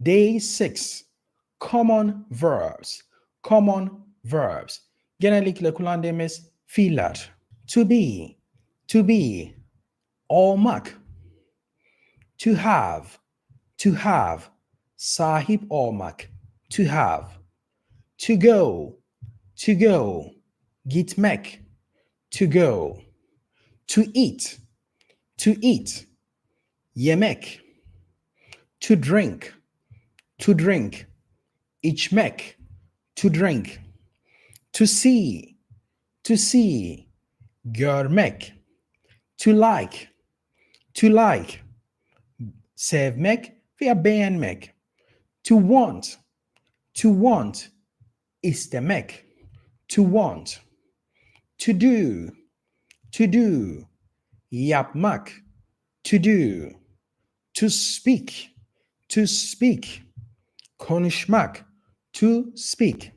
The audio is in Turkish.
Day 6. Common verbs. Common verbs. Genellikle kullandığımız fiiller. To be. To be. Olmak. To have. To have. Sahip olmak. To have. To go. To go. Gitmek. To go. To eat. To eat. Yemek. To drink. To drink. İçmek. To drink. To see. To see. Görmek. To like. To like. Sevmek veya beğenmek. To want. To want. İstemek. To want. To do. To do. Yapmak. To do. To speak. To speak. Konuşmak. To speak.